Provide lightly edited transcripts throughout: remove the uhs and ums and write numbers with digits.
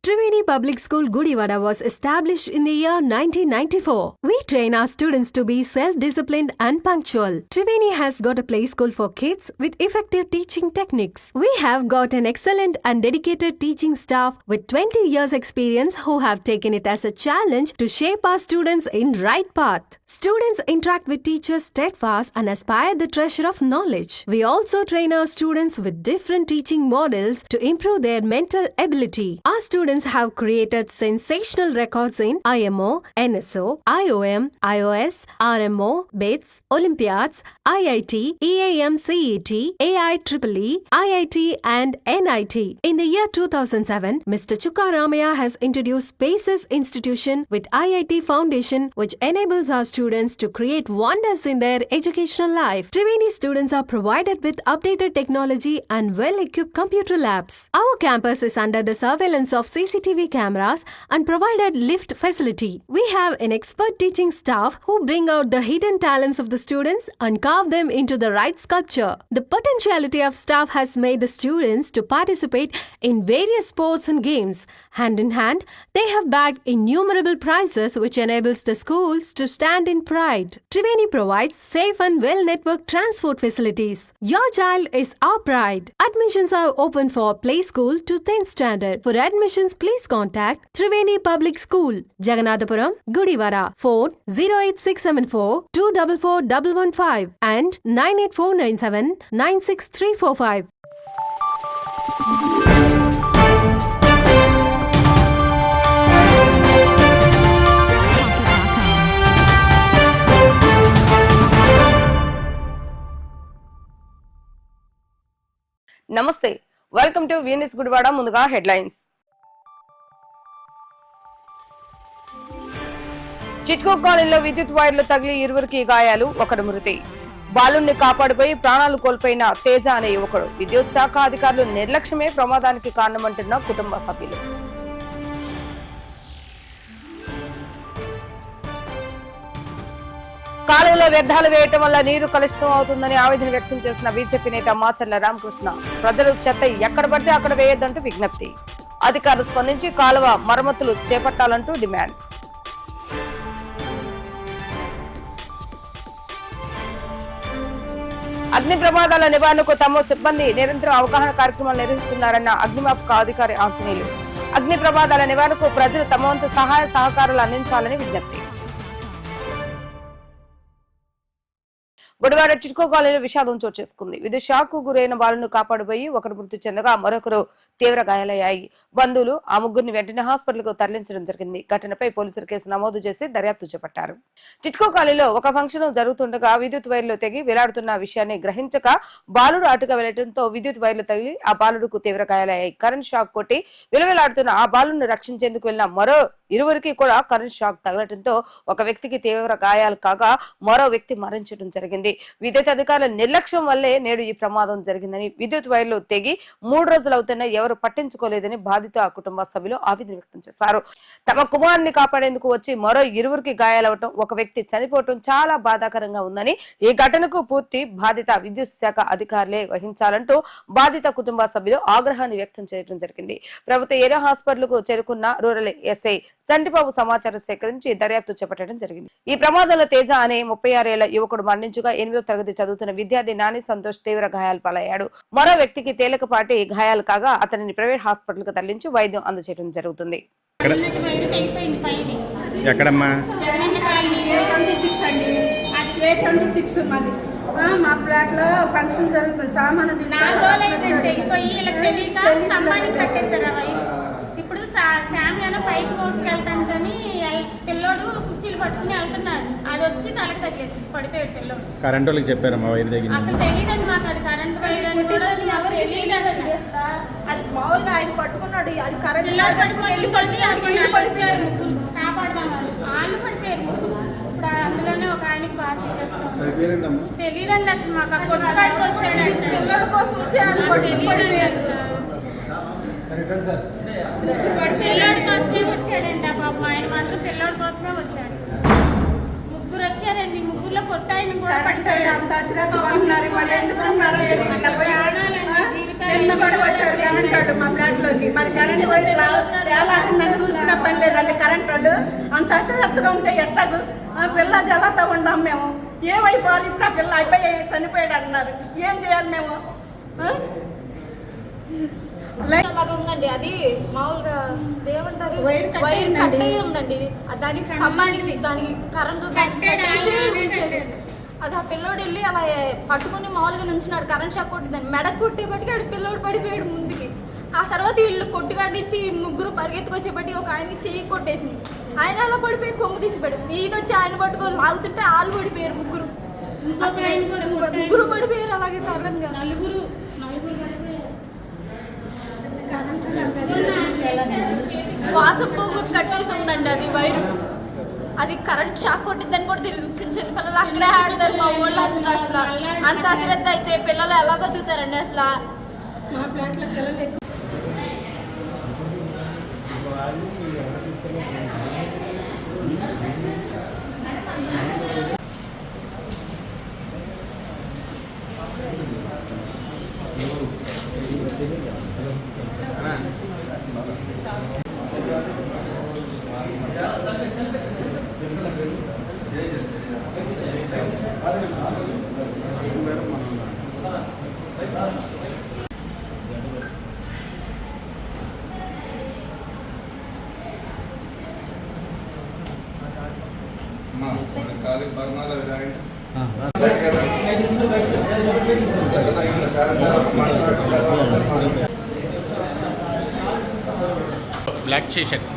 Triveni Public School Gudivada was established in the year 1994. We train our students to be self-disciplined and punctual. Triveni has got a play school for kids with effective teaching techniques. We have got an excellent and dedicated teaching staff with 20 years experience who have taken it as a challenge to shape our students in right path. Students interact with teachers steadfast and aspire the treasure of knowledge. We also train our students with different teaching models to improve their mental ability. Our students have created sensational records in IMO, NSO, IOM, IOS, RMO, BITS, Olympiads, IIT, EAM CET, AIEEE, IIT and NIT. In the year 2007, Mr. Chukka Ramaya has introduced Spaces Institution with IIT Foundation, which enables our students to create wonders in their educational life. Triveni students are provided with updated technology and well-equipped computer labs. Our campus is under the surveillance of CCTV cameras and provided lift facility. We have an expert teaching staff who bring out the hidden talents of the students and carve them into the right sculpture. The potentiality of staff has made the students to participate in various sports and games. Hand in hand, they have bagged innumerable prizes which enables the schools to stand in pride. Triveni provides safe and well-networked transport facilities. Your child is our pride. Admissions are open for play school to 10th standard. For admissions, please contact Triveni Public School, Jaganathapuram, Gudivada. Phone 08674 244115 and 98497 96345. నమస్తే, welcome to Venus Gudivada. ముందుగా headlines. చిట్కో కాలనీలో విద్యుత్ వైర్లు తగిలి ఇరువురికి గాయాలు, ఒకరు మృతి. బాలుణ్ణి కాపాడిపోయి ప్రాణాలు కోల్పోయిన తేజ అనే యువకుడు. విద్యుత్ శాఖ అధికారులు నిర్లక్ష్యమే ప్రమాదానికి కారణమంటున్న కుటుంబ సభ్యులు. కాలువలో వ్యర్థాలు వేయటం వల్ల నీరు కలుషితం అవుతుందని ఆవేదన వ్యక్తం చేసిన బీజేపీ నేత మాచర్ల రామకృష్ణ. ప్రజలు చెత్త ఎక్కడ పడితే అక్కడ వేయొద్దంటూ విజ్ఞప్తి. అధికారులు స్పందించి కాలువ మరమ్మతులు చేపట్టాలంటూ డిమాండ్. అగ్ని ప్రమాదాల నివారణకు తమ సిబ్బంది నిరంతరం అవగాహన కార్యక్రమాలు నిర్వహిస్తున్నారన్న అగ్నిమాపక అధికారి ఆంజనేయులు. అగ్ని ప్రమాదాల నివారణకు ప్రజలు తమ వంతు సహాయ సహకారాలు అందించాలని విజ్ఞప్తి. గుడివాడ చిట్కో కాలనీలో విషాదం చోటు చేసుకుంది. విద్యుత్ షాక్ కు గురైన బాలును కాపాడిపోయి ఒకరు మృతి చెందగా మరొకరు తీవ్ర గాయాలయ్యాయి. బంధువులు ఆ ముగ్గురిని వెంటనే హాస్పిటల్ కు తరలించడం జరిగింది. ఘటనపై పోలీసులు కేసు నమోదు చేసి దర్యాప్తు చేపట్టారు. చిట్కో కాలనీలో ఒక ఫంక్షన్ జరుగుతుండగా విద్యుత్ వైర్లు తెగి వేలాడుతున్న విషయాన్ని గ్రహించక బాలుడు అటుగా వెళ్లడంతో విద్యుత్ వైర్లు తగిలి ఆ బాలుడుకు తీవ్ర గాయాలయ్యాయి. కరెంట్ షాక్ కొట్టి విలువెలాడుతున్న ఆ బాలును రక్షించేందుకు వెళ్లిన మరో ఇరువురికి కూడా కరెంట్ షాక్ తగలటంతో ఒక వ్యక్తికి తీవ్ర గాయాలు కాగా మరో వ్యక్తి మరణించడం జరిగింది. విద్యుత్ అధికారుల నిర్లక్ష్యం వల్లే నేడు ఈ ప్రమాదం జరిగిందని, విద్యుత్ వైర్లు తెగి 3 రోజులు అవుతున్నా ఎవరు పట్టించుకోలేదని బాధిత కుటుంబ సభ్యులు ఆవేదన వ్యక్తం చేశారు. తమ కుమారుని కాపాడేందుకు వచ్చి మరో ఇరువురికి గాయాలవటం, ఒక వ్యక్తి చనిపోవటం చాలా బాధాకరంగా ఉందని, ఈ ఘటనకు పూర్తి బాధిత విద్యుత్ శాఖ అధికారులే వహించాలంటూ బాధిత కుటుంబ సభ్యులు ఆగ్రహాన్ని వ్యక్తం చేయడం జరిగింది. ప్రభుత్వ ఏరియా హాస్పిటల్ కు చేరుకున్న రూరల్ ఎస్ఐ చంటిబాబు సమాచారం సేకరించి దర్యాప్తు చేపట్టడం జరిగింది. ఈ ప్రమాదంలో తేజ అనే 36 ఏళ్ల యువకుడు మరణించగా 8వ తరగతి చదువుతున్న విద్యార్థి నాని సంతోష్ తీవ్ర గాయాలు పాలయ్యాడు. మరో వ్యక్తికి తేలికపాటి గాయాలు కాగా అతనిని ప్రైవేట్ హాస్పిటల్ కు తరలించి వైద్యం అందజేయడం జరుగుతుంది. మా ఫ్లాట్ లో ఫంక్షన్ జరుగుతుంది. సామాను ఇప్పుడు శామ్యాన పైకి మోసుకెళ్తాను కానీ పిల్లోడు కుర్చీలు పట్టుకుని వెళ్తున్నాడు. అది వచ్చి తలకు తగ్గేసి పడిపోయాడు పిల్లోడు. కరెంట్ వాళ్ళకి చెప్పారమ్మా వైర్ దగ్గర? అసలు తెలియదండి మాకు, అది కరెంట్ వైర్ అని కూడా అది మామూలుగా ఆయన పట్టుకున్నాడు. అది కరెంట్ పిల్లలు పట్టుకుని వెళ్ళి పడిపోయారు. ముగ్గురు కాపాడదామని వాళ్ళు పడిపోయారు ముగ్గురు. ఇప్పుడు అందులోనే ఒక ఆయనకి బాగా తెలియదండి అసలు మాకు. కొట్టుకాడికి వచ్చాడు పిల్లల కోసం పిల్లోడి కోసమే వచ్చాడండి. ఆ పాప ఆయన మాత్రం పిల్లోడి కోసమే వచ్చాడు. ముగ్గురు వచ్చారండి. ముగ్గురులో కొట్టాయని కూడా పడిపోయాడు. నిన్న కూడా వచ్చారు కరెంట్ వాళ్ళు మా ఫ్లాట్ లోకి. మరి కరెంట్ వైర్ జాగ్రత్తగా ఉంటే ఎట్టదు పిల్ల జలతో ఉన్నాం మేము. ఏమైపోవాలి ఇప్పుడు? ఆ పిల్ల అయిపోయి చనిపోయాడు అంటున్నారు. ఏం చేయాలి మేము? ఉందండి, అది మామూలుగా ఏమంటారు, వైర్ కట్ అయ్యి ఉందండి. దానికి స్తంభానికి దానికి కరెంటు అది ఆ పిల్లోడు వెళ్ళి అలా పట్టుకుని మామూలుగా నుంచున్నాడు. కరెంట్ షాక్ కొట్టిందండి, మెడకు కొట్టేపటికి ఆడు పిల్లోడు పడిపోయాడు ముందుకి. ఆ తర్వాత వీళ్ళు కొట్టుకండిచ్చి ముగ్గురు పరిగెత్తుకొచ్చేపట్టి ఒక ఆయనకి చెయ్యి కొట్టేసింది. ఆయన అలా పడిపోయి కొంగు తీసిపోయాడు. ఈయన వచ్చి ఆయన పట్టుకొని లాగుతుంటే వాళ్ళు పడిపోయారు ముగ్గురు పడిపోయారు. అలాగే సడన్ గా నలుగురు వాసపోగు కట్టేసి ఉందండి అది వైరు. అది కరెంట్ షాక్ కొట్టిందని కూడా తెలియదు. చిన్న చిన్న పిల్లలు అక్కడే ఆడతారు మా ఊళ్ళో. అసలు అంత అశ్రద్ధ అయితే పిల్లలు ఎలా బతుకుతారండి అసలు? బ్లాక్ టీ షర్ట్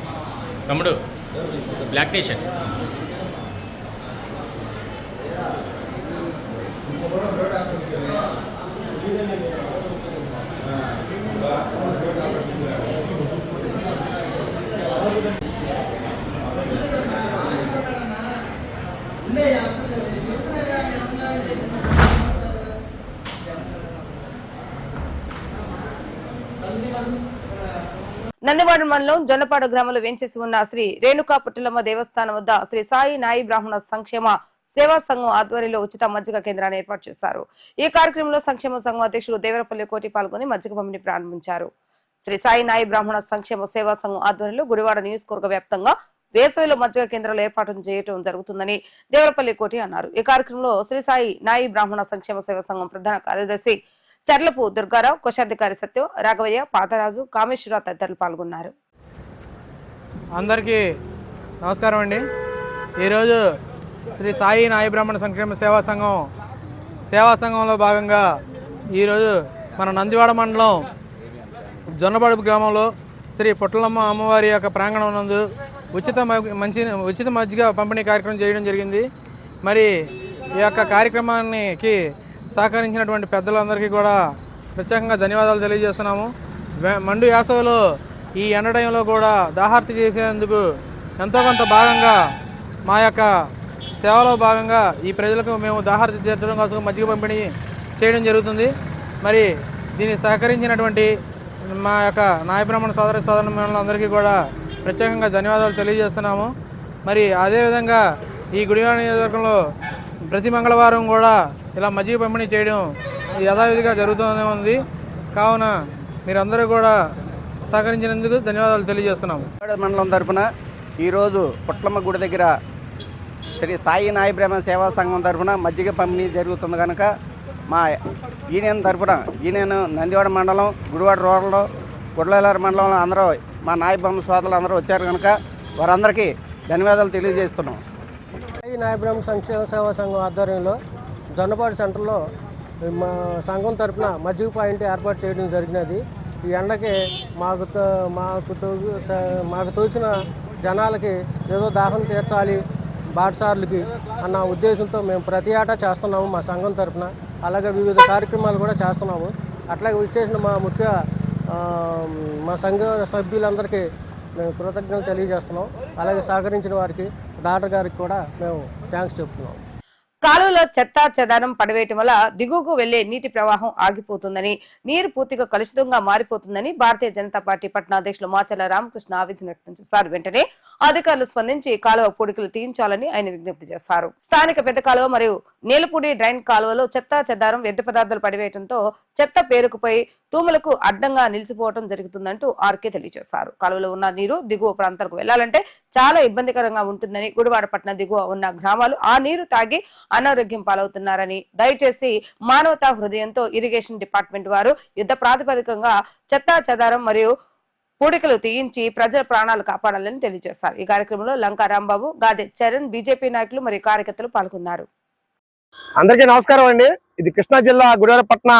తమ్ముడు, బ్లాక్ టీ షర్ట్. నందివాడ మండలం జొన్నపాడు గ్రామంలో వేంచేసి ఉన్న శ్రీ రేణుకా పుట్టలమ్మ దేవస్థానం వద్ద శ్రీ సాయి నాయి బ్రాహ్మణ సంక్షేమ సేవా సంఘం ఆధ్వర్యంలో ఉచిత మజ్జిగ కేంద్రాన్ని ఏర్పాటు చేశారు. ఈ కార్యక్రమంలో సంక్షేమ సంఘం అధ్యక్షుడు దేవరపల్లి కోటి పాల్గొని మజ్జిగ పంపిణీ ప్రారంభించారు. శ్రీ సాయి నాయి బ్రాహ్మణ సంక్షేమ సేవా సంఘం ఆధ్వర్యంలో గుడివాడ నియోజకవర్గ వ్యాప్తంగా వేసవిలో మజ్జిగ కేంద్రాలు ఏర్పాటు చేయడం జరుగుతుందని దేవరపల్లి కోటి అన్నారు. ఈ కార్యక్రమంలో శ్రీ సాయి నాయి బ్రాహ్మణ సంక్షేమ సేవా సంఘం ప్రధాన కార్యదర్శి చర్లపు దుర్గారావు, కోశాధికారి సత్యం, రాఘవయ్య, పాతరాజు, కామేశ్వరరావు తదితరులు పాల్గొన్నారు. అందరికీ నమస్కారం అండి. ఈరోజు శ్రీ సాయి నాయి బ్రాహ్మణ సంక్షేమ సేవా సంఘంలో భాగంగా ఈరోజు మన నందివాడ మండలం జొన్నపాడు గ్రామంలో శ్రీ పుట్టలమ్మ అమ్మవారి యొక్క ప్రాంగణం నందు ఉచిత మజ్జిగ పంపిణీ కార్యక్రమం చేయడం జరిగింది. మరి ఈ యొక్క కార్యక్రమానికి సహకరించినటువంటి పెద్దలందరికీ కూడా ప్రత్యేకంగా ధన్యవాదాలు తెలియజేస్తున్నాము. మండు వేసవిలో ఈ ఎండ టైంలో కూడా దాహార్తి చేసేందుకు ఎంతో కొంత భాగంగా మా యొక్క సేవలో భాగంగా ఈ ప్రజలకు మేము దాహార్తి తీర్చడం కోసం మజ్జిగ పంపిణీ చేయడం జరుగుతుంది. మరి దీన్ని సహకరించినటువంటి మా యొక్క నాయ బ్రాహ్మణ సోదరులందరికీ కూడా ప్రత్యేకంగా ధన్యవాదాలు తెలియజేస్తున్నాము. మరి అదేవిధంగా ఈ గుడివాడ నియోజకవర్గంలో ప్రతి మంగళవారం కూడా ఇలా మజ్జిగ పంపిణీ చేయడం యథావిధిగా జరుగుతూనే ఉంది. కావున మీరందరూ కూడా సహకరించినందుకు ధన్యవాదాలు తెలియజేస్తున్నాము. మండలం తరఫున ఈరోజు పుట్లమ్మ గుడి దగ్గర శ్రీ సాయి నాయ బ్రాహ్మణ సేవా సంఘం తరఫున మజ్జిగ పంపిణీ జరుగుతుంది కనుక మా యూనియన్ తరఫున నందివాడ మండలం, గుడివాడ రూరల్, గుడ్లలారు మండలంలో అందరూ మా నాయ బ్రాహ్మణ సోదరులు అందరూ వచ్చారు కనుక వారందరికీ ధన్యవాదాలు తెలియజేస్తున్నాం. సాయి నాయ బ్రాహ్మణ సంక్షేమ సేవా సంఘం ఆధ్వర్యంలో జొన్నపాడు సెంటర్లో మా సంఘం తరఫున మజ్జిగ పాయింట్ ఏర్పాటు చేయడం జరిగినది. ఈ ఎండకి మాకు తోచిన జనాలకి ఏదో దాహం తీర్చాలి బాటసార్లకి అన్న ఉద్దేశంతో మేము ప్రతి ఏటా చేస్తున్నాము మా సంఘం తరఫున. అలాగే వివిధ కార్యక్రమాలు కూడా చేస్తున్నాము. అట్లాగే వచ్చేసిన మా సంఘ సభ్యులందరికీ మేము కృతజ్ఞతలు తెలియజేస్తున్నాం. అలాగే సహకరించిన వారికి డాక్టర్ గారికి కూడా మేము థ్యాంక్స్ చెప్తున్నాం. కాలువలో చెత్త చెదారం పడవేయటం వల్ల దిగువకు వెళ్లే నీటి ప్రవాహం ఆగిపోతుందని, నీరు పూర్తిగా కలుషితంగా మారిపోతుందని భారతీయ జనతా పార్టీ పట్టణ అధ్యక్షులు మాచర్ల రామకృష్ణ ఆవేదన వ్యక్తం చేశారు. వెంటనే అధికారులు స్పందించి కాలువ పూడికలు తీయించాలని ఆయన విజ్ఞప్తి చేశారు. స్థానిక పెద్ద కాలువ మరియు నీలపూడి డ్రైన్ కాలువలో చెత్త చెదారం వ్యర్థ పదార్థాలు పడివేయడంతో చెత్త పేరుకుపోయి తూములకు అడ్డంగా నిలిచిపోవడం జరుగుతుందంటూ ఆర్కే తెలియజేశారు. కాలువలో ఉన్న నీరు దిగువ ప్రాంతాలకు వెళ్లాలంటే చాలా ఇబ్బందికరంగా ఉంటుందని, గుడివాడ పట్టణ దిగువ ఉన్న గ్రామాలు ఆ నీరు తాగి అనారోగ్యం పాలవుతున్నారని, దయచేసి మానవతా హృదయంతో ఇరిగేషన్ డిపార్ట్మెంట్ వారు యుద్ధ ప్రాతిపదికంగా చెత్త చెదారం మరియు పూడికలు తీయించి ప్రజల ప్రాణాలు కాపాడాలని తెలియజేశారు. ఈ కార్యక్రమంలో లంకా రాంబాబు, గాదె చరణ్, బీజేపీ నాయకులు మరియు కార్యకర్తలు పాల్గొన్నారు. అందరికీ నమస్కారం అండి. ఇది కృష్ణా జిల్లా గుడివాడ పట్టణ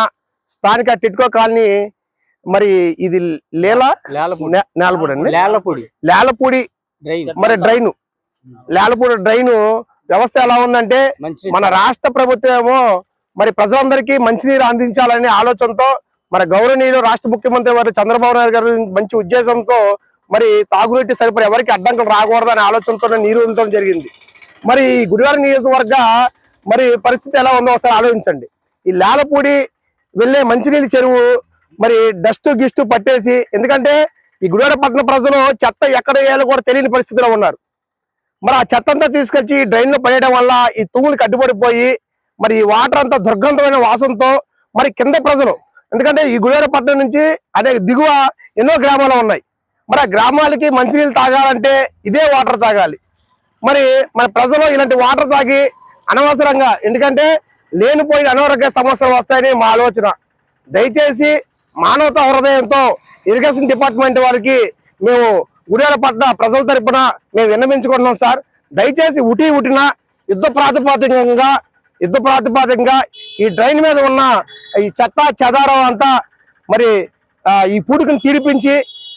స్థానిక టిట్కో కాలనీ. మరి ఇది నేలపూడి అండి, లేలపూడి మరి లేలపూడి డ్రైను వ్యవస్థ ఎలా ఉందంటే, మన రాష్ట్ర ప్రభుత్వం ఏమో మరి ప్రజలందరికీ మంచినీరు అందించాలనే ఆలోచనతో, మరి గౌరవనీయులు రాష్ట్ర ముఖ్యమంత్రి వారు చంద్రబాబు నాయుడు గారు మంచి ఉద్దేశంతో మరి తాగునీటి సరిపడా ఎవరికి అడ్డంకులు రాకూడదనే ఆలోచనతో నీరు వదలడం జరిగింది. మరి ఈ గుడివాడ నియోజకవర్గ మరి పరిస్థితి ఎలా ఉందో ఒకసారి ఆలోచించండి. ఈ లేలపూడి వెళ్ళే మంచినీటి చెరువు మరి డస్ట్ గిస్టు పట్టేసి, ఎందుకంటే ఈ గుడివాడ పట్టణ ప్రజలు చెత్త ఎక్కడ వేయాలో కూడా తెలియని పరిస్థితిలో ఉన్నారు. మరి ఆ చెత్త అంతా తీసుకొచ్చి డ్రైన్ లో పడేయడం వల్ల ఈ తూములు కట్టుబడిపోయి మరి ఈ వాటర్ అంతా దుర్గంధమైన వాసనతో మరి కింద ప్రజలు, ఎందుకంటే ఈ గుడివాడ పట్టణం నుంచి అనేక దిగువ ఎన్నో గ్రామాలు ఉన్నాయి. మరి ఆ గ్రామాలకి మంచినీళ్ళు తాగాలంటే ఇదే వాటర్ తాగాలి. మరి మన ప్రజలు ఇలాంటి వాటర్ తాగి అనవసరంగా, ఎందుకంటే లేనిపోయిన అనారోగ్య సమస్యలు వస్తాయని మా ఆలోచన. దయచేసి మానవతా హృదయంతో ఇరిగేషన్ డిపార్ట్మెంట్ వారికి మేము గుడివాడ పట్టణ ప్రజల తరపున మేము విన్నవించుకుంటున్నాం సార్. దయచేసి ఉటిన యుద్ధ ప్రాతిపాదికంగా ఈ డ్రైన్ మీద ఉన్న ఈ చెత్త చెదారం అంతా మరి ఈ పూడికను తీడిపించి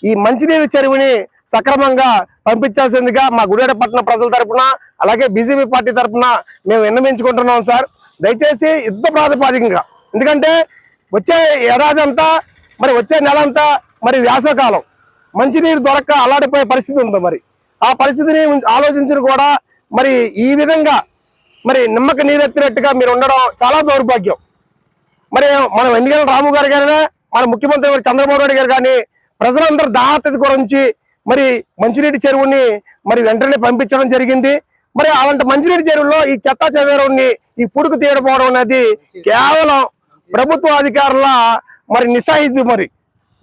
ఈ మంచినీరు చెరువుని సక్రమంగా పంపించాల్సిందిగా మా గుడివాడ పట్టణ ప్రజల తరపున, అలాగే బీజేపీ పార్టీ తరపున మేము విన్నవించుకుంటున్నాం సార్. దయచేసి యుద్ధ ప్రాతిపాదికంగా, ఎందుకంటే వచ్చే ఏడాది అంతా మరి వచ్చే నెల అంతా మరి వేసవకాలం, మంచినీరు దొరక్క అలాడిపోయే పరిస్థితి ఉంది. మరి ఆ పరిస్థితిని ఆలోచించిన కూడా మరి ఈ విధంగా మరి నిమ్మక నీరెత్తినట్టుగా మీరు ఉండడం చాలా దౌర్భాగ్యం. మరి మనం ఎన్నికల రాము గారు కానీ, మన ముఖ్యమంత్రి గారు చంద్రబాబు నాయుడు గారు కానీ ప్రజలందరూ దాహత గురించి మరి మంచినీటి చెరువుని మరి వెంటనే పంపించడం జరిగింది. మరి అలాంటి మంచినీటి చెరువుల్లో ఈ చెత్త చెదారాన్ని ఈ పుడుకు తీయకపోవడం అనేది కేవలం ప్రభుత్వ అధికారుల మరి నిస్సాయితీ. మరి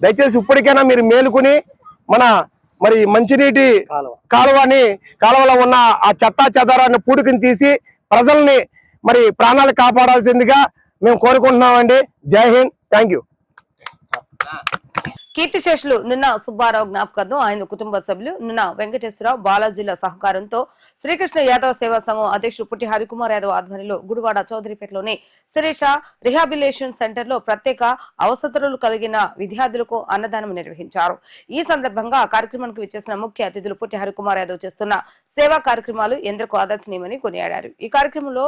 దయచేసి ఇప్పటికైనా మీరు మేలుకుని మన మరి మంచినీటి కాలువలో ఉన్న ఆ చెత్త చెదారాన్ని పూడికని తీసి ప్రజల్ని మరి ప్రాణాలు కాపాడాల్సిందిగా మేము కోరుకుంటున్నామండి. జై హింద్, థ్యాంక్ యూ. కీర్తిశేషులు నున్న సుబ్బారావు జ్ఞాపకార్థం ఆయన కుటుంబ సభ్యులు నున్న వెంకటేశ్వరరావు బాలాజీల సహకారంతో శ్రీకృష్ణ యాదవ సేవా సంఘం అధ్యక్షుడు పుట్టి హరికుమార్ యాదవ్ ఆధ్వర్యంలో గుడివాడ చౌదరిపేటలోని శిరీష రిహాబిలేషన్ సెంటర్ లో ప్రత్యేక అవసరాలు కలిగిన విద్యార్థులకు అన్నదానం నిర్వహించారు. ఈ సందర్భంగా కార్యక్రమానికి విచ్చేసిన ముఖ్య అతిథులు పుట్టి హరికుమార్ యాదవ్ చేస్తున్న సేవా కార్యక్రమాలు ఎందరికో ఆదర్శనీయమని కొనియాడారు. ఈ కార్యక్రమంలో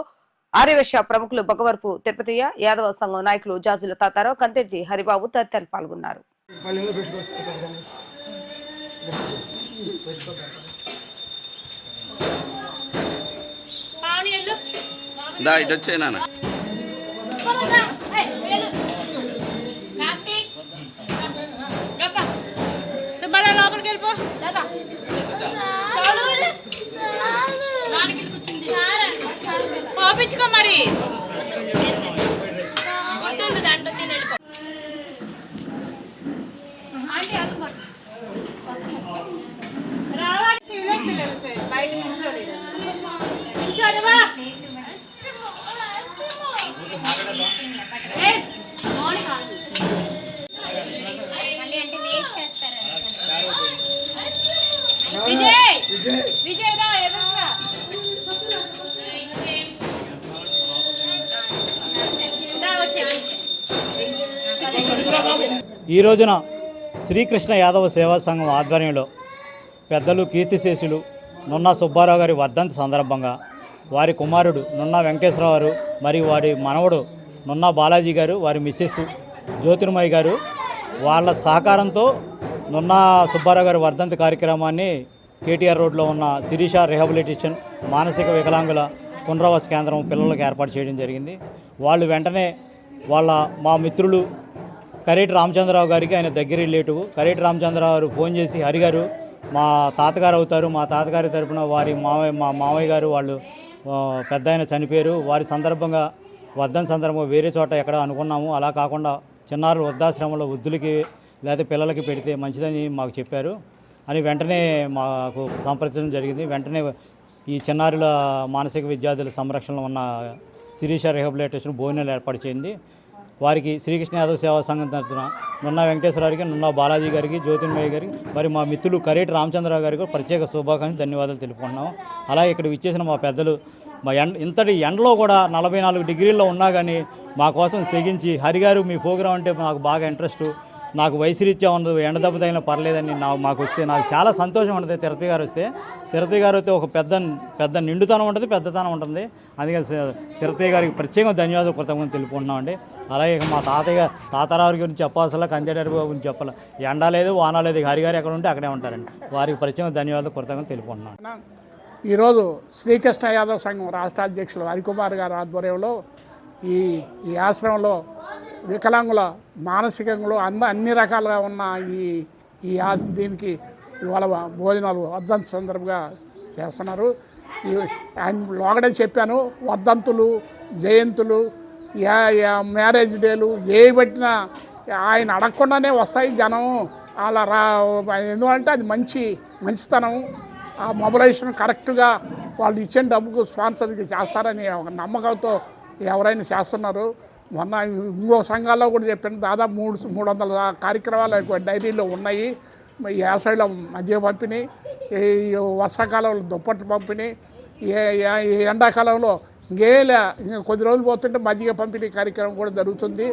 ఆర్యవైశ్య ప్రముఖులు బొగ్గవరపు తిరుపతియ్య, యాదవ సంఘం నాయకులు జాజుల తాతారావు, కంతెట్టి హరిబాబు తదితరులు పాల్గొన్నారు. లోపలికి వెళ్ళిపో. పంపించుకో మరి. బయట ఈ రోజున శ్రీకృష్ణ యాదవ సేవా సంఘం ఆధ్వర్యంలో పెద్దలు కీర్తిశేషులు నున్న సుబ్బారావు గారి వర్ధంతి సందర్భంగా వారి కుమారుడు నున్న వెంకటేశ్వరరావు గారు మరియు వారి మనవడు నున్న బాలాజీ గారు, వారి మిస్సెస్ జ్యోతిర్మయ్య గారు వాళ్ళ సహకారంతో నున్న సుబ్బారావు గారి వర్ధంతి కార్యక్రమాన్ని కేటీఆర్ రోడ్లో ఉన్న శిరీష రిహాబిలిటేషన్ మానసిక వికలాంగుల పునరావాస కేంద్రం పిల్లలకు ఏర్పాటు చేయడం జరిగింది. వాళ్ళు వెంటనే మా మిత్రులు కరేటి రామచంద్రరావు గారికి, ఆయన దగ్గర రిలేటివ్ కరేటి రామచంద్రరావు గారు ఫోన్ చేసి, హరిగారు మా తాతగారు అవుతారు, మా తాతగారి తరపున మా మామయ్య గారు వాళ్ళు పెద్ద ఆయన చనిపోయారు, వారి సందర్భంగా వర్ధన్ సందర్భంగా వేరే చోట ఎక్కడ అనుకున్నాము, అలా కాకుండా చిన్నారులు వృద్ధాశ్రమంలో వృద్ధులకి లేదా పిల్లలకి పెడితే మంచిదని మాకు చెప్పారు అని వెంటనే మాకు సంప్రదించడం జరిగింది. వెంటనే ఈ చిన్నారుల మానసిక విద్యార్థుల సంరక్షణలో ఉన్న శిరీష రిహాబిలిటేషన్ భోజనాలు ఏర్పాటు చేయింది. వారికి శ్రీకృష్ణ యాదవ్ సేవా సంఘం తరఫున నున్నా వెంకటేశ్వరరావుకి, నున్నా బాలాజీ గారికి, జ్యోతిర్మయ్య గారికి, మరి మా మిత్రులు కరేటి రామచంద్రరావు గారికి ప్రత్యేక శుభాకాంక్షలు, ధన్యవాదాలు తెలుపుకుంటున్నాము. అలాగే ఇక్కడ విచ్చేసిన మా పెద్దలు ఇంతటి ఎండలో కూడా 44 డిగ్రీల్లో ఉన్నా కానీ మా కోసం తెగించి, హరిగారు మీ ప్రోగ్రాం అంటే నాకు బాగా ఇంట్రెస్ట్, నాకు వయసు రీత్యా ఉండదు, ఎండ దెబ్బ తగిన పర్లేదని మాకు వస్తే నాకు చాలా సంతోషం ఉంటుంది. తిరుపతి గారు వస్తే ఒక పెద్ద నిండుతనం ఉంటుంది, పెద్దతనం ఉంటుంది. అందుకని తిరుపతి గారికి ప్రత్యేకంగా ధన్యవాదాలు కృతజ్ఞతలు తెలుపుకుంటున్నామండి. అలాగే మా తాతారావు గురించి చెప్పాల్సిన, కంజాడారి బాబు గురించి చెప్పాలి. ఎండ లేదు, వాన లేదు, హరిగారు ఎక్కడ ఉంటే అక్కడే ఉంటారండి. వారికి ప్రత్యేకంగా ధన్యవాదాలు కృతజ్ఞతలు తెలుపుకుంటున్నాను. ఈరోజు శ్రీకృష్ణ యాదవ్ సంఘం రాష్ట్ర అధ్యక్షులు హరికుమార్ గారి ఆధ్వర్యంలో ఈ ఆశ్రమంలో వికలాంగుల మానసికంలో అన్ని రకాలుగా ఉన్న దీనికి ఇవాళ భోజనాలు వర్ధంతి సందర్భంగా చేస్తున్నారు. ఆయన లోగడే చెప్పాను, వర్ధంతులు, జయంతులు, మ్యారేజ్ డేలు ఏ పెట్టినా ఆయన అడగకుండానే వస్తాయి జనం. అలా ఎందుకంటే అది మంచితనం. ఆ మొబిలైజేషన్ కరెక్ట్గా వాళ్ళు ఇచ్చిన డబ్బుకు స్పాన్సర్కి చేస్తారని ఒక నమ్మకంతో ఎవరైనా చేస్తున్నారు. మొన్న ఇంకో సంఘాల్లో కూడా చెప్పాను, దాదాపు 300 కార్యక్రమాలు డైరీలో ఉన్నాయి. ఈ వేసవిలో మధ్య పంపిణీ, ఈ వర్షాకాలంలో దుప్పట్లు పంపిణీ, ఈ ఎండాకాలంలో ఇంకా కొద్ది రోజులు పోతుంటే మజ్జిగ పంపిణీ కార్యక్రమం కూడా జరుగుతుంది.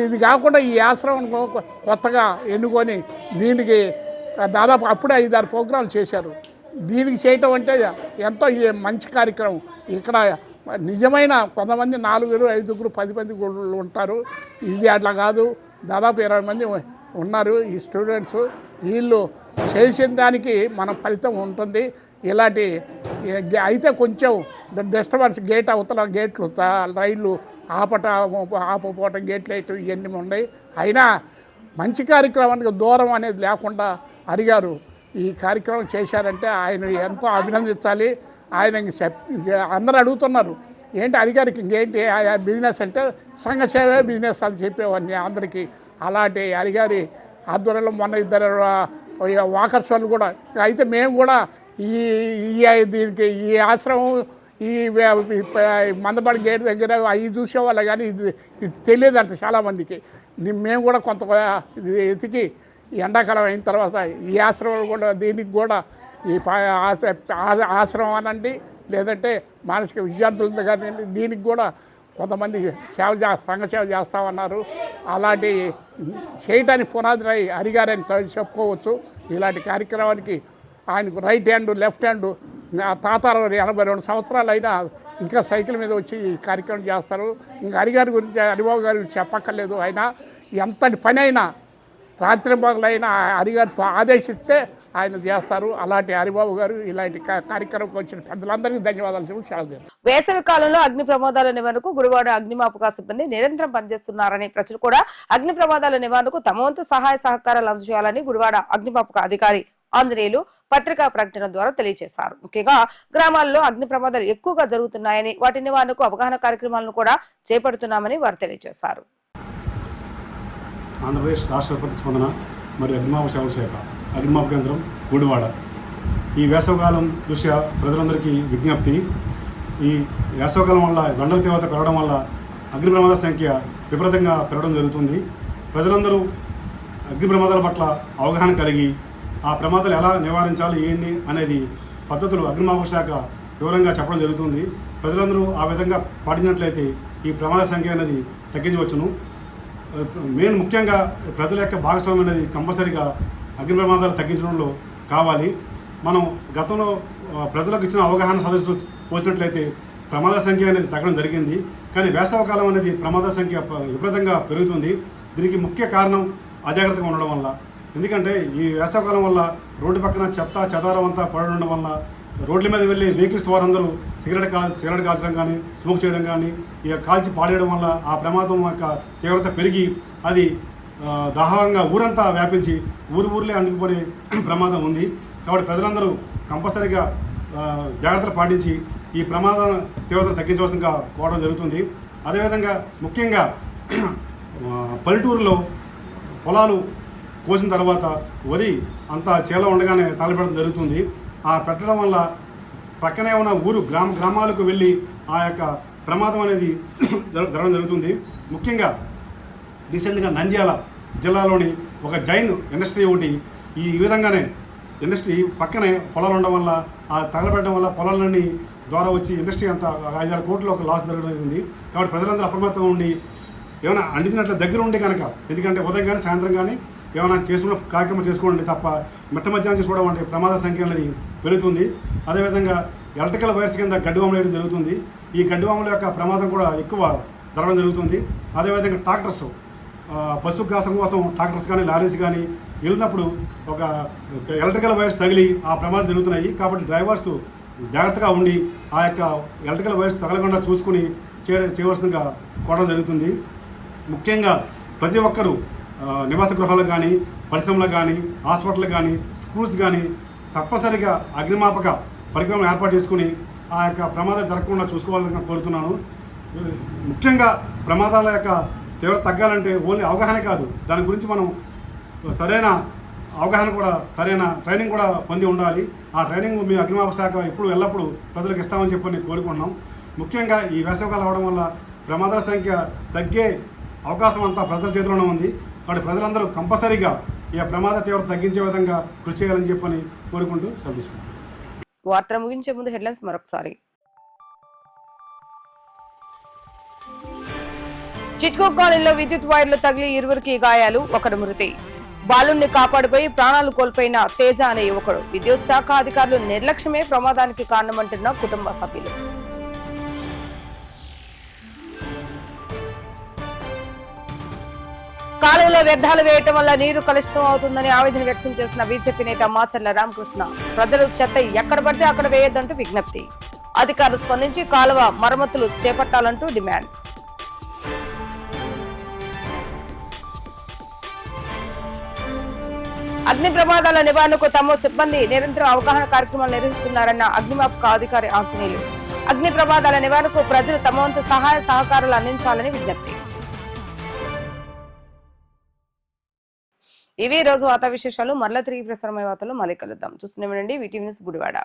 ఇది కాకుండా ఈ ఆశ్రమం కొత్తగా ఎన్నుకొని దీనికి దాదాపు అప్పుడే 5-6 ప్రోగ్రాంలు చేశారు. దీనికి చేయటం అంటే ఎంతో మంచి కార్యక్రమం. ఇక్కడ నిజమైన కొంతమంది 4, 5, 10 మంది ఉంటారు. ఇది అట్లా కాదు, దాదాపు 20 మంది ఉన్నారు ఈ స్టూడెంట్స్. వీళ్ళు చేసిన దానికి మన ఫలితం ఉంటుంది. ఇలాంటి అయితే కొంచెం డిస్టర్బెన్స్, గేట్ అవతల గేట్లు, రైళ్ళు ఆపపోవటం, గేట్లు వేయటం ఇవన్నీ ఉన్నాయి. అయినా మంచి కార్యక్రమానికి దూరం అనేది లేకుండా హరిగారు ఈ కార్యక్రమం చేశారంటే ఆయన ఎంతో అభినందించాలి. ఆయన అందరూ అడుగుతున్నారు, ఏంటి హరిగారికి ఇంకేంటి బిజినెస్ అంటే, సంఘ సేవే బిజినెస్ అని చెప్పేవాడిని అందరికీ. అలాంటి హరిగారి ఆధ్వర్యంలో మొన్న 2 వాకర్స్ వాళ్ళు కూడా, అయితే మేము కూడా దీనికి ఈ ఆశ్రమం ఈ మందపాడి గేట్ దగ్గర అవి చూసేవాళ్ళు, కానీ ఇది తెలియదంట చాలామందికి. మేము కూడా కొంత ఎతికి ఎండాకాలం అయిన తర్వాత ఈ ఆశ్రమం కూడా, దీనికి కూడా ఈ ఆశ్రమం అనండి, లేదంటే మానసిక విద్యార్థులతో కానీ దీనికి కూడా కొంతమంది సంఘ సేవ చేస్తామన్నారు. అలాంటి చేయటానికి పునాది హరిగారని చెప్పుకోవచ్చు. ఇలాంటి కార్యక్రమానికి ఆయనకు right hand, left hand. Tatarao 82 సంవత్సరాలు అయినా ఇంకా సైకిల్ మీద వచ్చి ఈ కార్యక్రమం చేస్తారు. ఇంకా హరిగారి గురించి, హరిబాబు గారి గురించి చెప్పక్కర్లేదు. ఆయన ఎంతటి పని అయినా, రాత్రి పగలైనా హరిగారు ఆదేశిస్తే ఆయన చేస్తారు. అలాంటి హరిబాబు గారు ఇలాంటి కార్యక్రమంకి వచ్చిన పెద్దలందరికీ ధన్యవాదాలు చెప్పి సెలవు. వేసవి కాలంలో అగ్ని ప్రమాదాల నివారణకు గుడివాడ అగ్నిమాపక సిబ్బంది నిరంతరం పనిచేస్తున్నారని, ప్రజలు కూడా అగ్ని ప్రమాదాల నివారణకు తమ వంతు సహాయ సహకారాలు అందజేయాలని గుడివాడ అగ్నిమాపక అధికారి ఆంజనేయులు పత్రికా ప్రకటన ద్వారా తెలియజేశారు. ముఖ్యంగా గ్రామాల్లో అగ్ని ప్రమాదాలు ఎక్కువగా జరుగుతున్నాయని, వాటి నివారణకు అవగాహన కార్యక్రమాలను కూడా చేపడుతున్నామని వారు తెలియజేశారు. ఆంధ్రప్రదేశ్ రాష్ట్ర ప్రతిస్పందన మరియు అగ్నిమాపక సేవల శాఖ అగ్నిమాపక కేంద్రం గుడివాడ. ఈ వేసవకాలం దృష్ట్యా ప్రజలందరికీ విజ్ఞప్తి, ఈ వేసవకాలం వల్ల ఎండల తీవ్రత పెరగడం వల్ల అగ్ని ప్రమాదాల సంఖ్య విపరీతంగా పెరగడం జరుగుతుంది. ప్రజలందరూ అగ్ని ప్రమాదాల పట్ల అవగాహన కలిగి ఆ ప్రమాదాలు ఎలా నివారించాలి ఏంటి అనేది పద్ధతులు అగ్నిమాపక శాఖ వివరంగా చెప్పడం జరుగుతుంది. ప్రజలందరూ ఆ విధంగా పాటించినట్లయితే ఈ ప్రమాద సంఖ్య అనేది తగ్గించవచ్చును. ముఖ్యంగా ప్రజల యొక్క భాగస్వామ్యం అనేది కంపల్సరీగా అగ్ని ప్రమాదాలు తగ్గించడంలో కావాలి. మనం గతంలో ప్రజలకు ఇచ్చిన అవగాహన సదస్సులు పోసినట్లయితే ప్రమాద సంఖ్య అనేది తగ్గడం జరిగింది. కానీ వేసవకాలం అనేది ప్రమాద సంఖ్య విపరీతంగా పెరుగుతుంది. దీనికి ముఖ్య కారణం అజాగ్రత్తగా ఉండడం వల్ల. ఎందుకంటే ఈ వేసవకాలం వల్ల రోడ్డు పక్కన చెత్త చెదారం అంతా పడడం వల్ల రోడ్ల మీద వెళ్ళి వెహికల్స్ వారందరూ సిగరెట్ కాల్చడం కానీ, స్మోక్ చేయడం కానీ, ఇక కాల్చి పాడేయడం వల్ల ఆ ప్రమాదం యొక్క తీవ్రత పెరిగి అది దాహంగా ఊరంతా వ్యాపించి ఊర్లే అంటుకుపోయే ప్రమాదం ఉంది. కాబట్టి ప్రజలందరూ కంపల్సరీగా జాగ్రత్తలు పాటించి ఈ ప్రమాదం తీవ్రతను తగ్గించవలసిందిగా కోరడం జరుగుతుంది. అదేవిధంగా ముఖ్యంగా పల్లెటూరులో పొలాలు కోసిన తర్వాత వరి అంతా చేలో ఉండగానే తగలబెట్టడం జరుగుతుంది. ఆ పెట్టడం వల్ల పక్కనే ఉన్న గ్రామాలకు వెళ్ళి ఆ యొక్క ప్రమాదం అనేది జరగడం జరుగుతుంది. ముఖ్యంగా రీసెంట్గా నంద్యాల జిల్లాలోని ఒక జైన్ ఇండస్ట్రీ ఒకటి ఈ విధంగానే ఇండస్ట్రీ పక్కనే పొలాలు ఉండడం వల్ల ఆ తగలబెట్టడం వల్ల పొలాలన్నీ ద్వారా వచ్చి ఇండస్ట్రీ అంతా 5-6 కోట్ల ఒక లాస్ జరగడం జరిగింది. కాబట్టి ప్రజలందరూ అప్రమత్తంగా ఉండి ఏమైనా అందించినట్లు దగ్గర ఉండి కనుక, ఎందుకంటే ఉదయం కానీ సాయంత్రం కానీ ఏమైనా చేసుకున్న కార్యక్రమం చేసుకోండి తప్ప మిట్ట మధ్యాహ్నం చేసుకోవడం అంటే ప్రమాద సంఖ్య అనేది పెరుగుతుంది. అదేవిధంగా ఎలక్ట్రికల్ వైర్స్ కింద గడ్డివాములు వేయడం జరుగుతుంది. ఈ గడ్డివాముల యొక్క ప్రమాదం కూడా ఎక్కువ జరగడం జరుగుతుంది. అదేవిధంగా ట్రాక్టర్స్ పశుగ్రాసం కోసం ట్రాక్టర్స్ కానీ లారీస్ కానీ వెళ్ళినప్పుడు ఒక ఎలక్ట్రికల్ వైర్స్ తగిలి ఆ ప్రమాదాలు జరుగుతున్నాయి. కాబట్టి డ్రైవర్స్ జాగ్రత్తగా ఉండి ఆ యొక్క ఎలక్ట్రికల్ వైర్స్ తగలకుండా చూసుకుని చేయవలసిందిగా కోరడం జరుగుతుంది. ముఖ్యంగా ప్రతి ఒక్కరూ నివాస గృహాలకు కానీ, పరిశ్రమలకు కానీ, హాస్పిటల్ కానీ, స్కూల్స్ కానీ తప్పనిసరిగా అగ్నిమాపక పరికరం ఏర్పాటు చేసుకుని ఆ యొక్క ప్రమాదాలు జరగకుండా చూసుకోవాలని కోరుతున్నాను. ముఖ్యంగా ప్రమాదాల యొక్క తీవ్రత తగ్గాలంటే ఓన్లీ అవగాహన కాదు, దాని గురించి మనం సరైన అవగాహన కూడా, సరైన ట్రైనింగ్ కూడా పొంది ఉండాలి. ఆ ట్రైనింగ్ మీ అగ్నిమాపక శాఖ ఎల్లప్పుడూ ప్రజలకు ఇస్తామని చెప్పని కోరుకుంటున్నాం. ముఖ్యంగా ఈ వేసవికాలం అవడం వల్ల ప్రమాదాల సంఖ్య తగ్గే అవకాశం అంతా ప్రజల చేతిలోనే ఉంది. కాబట్టి ప్రజలందరూ కంపల్సరీగా ఈ ప్రమాద తీవ్రత తగ్గించే విధంగా కృషి చేయాలని చెప్పని కోరుకుంటూ సెలవు తీసుకుంటాం. వార్త ముగించే ముందు హెడ్లైన్స్ మరొకసారి. చిట్కో కాలనీలో విద్యుత్ వైర్లు తగిలి 2 గాయాలు, 1 మృతి. బాలుణ్ణి కాపాడిపోయి ప్రాణాలు కోల్పోయిన తేజ అనే యువకుడు. విద్యుత్ శాఖ అధికారులు నిర్లక్ష్యమే ప్రమాదానికి కారణమంటున్న కుటుంబ సభ్యులు. కాలువలో వ్యర్థాలు వేయటం వల్ల నీరు కలుషితం అవుతుందని ఆవేదన వ్యక్తం చేసిన బీజేపీ నేత మాచర్ల రామకృష్ణ. ప్రజలు చెత్త ఎక్కడ పడితే అక్కడ వేయొద్దంటూ విజ్ఞప్తి. అధికారులు స్పందించి కాలువ మరమ్మతులు చేపట్టాలంటూ డిమాండ్. అగ్ని ప్రమాదాల నివారణకు తమ సిబ్బంది నిరంతరం అవగాహన కార్యక్రమాలు నిర్వహిస్తున్నారన్న అగ్నిమాపక అధికారి ఆంజనేయులు. అగ్ని ప్రమాదాల నివారణకు ప్రజలు తమ వంతు సహాయ సహకారాలు అందించాలని విజ్ఞప్తి. ఇవి రోజు వార్తా విశేషాలు. మరలా తిరిగి ప్రసారమయ్యే వార్తలు మళ్ళీ కలుద్దాం. చూస్తూనే ఉండండి వీటీవీ న్యూస్ గుడివాడ.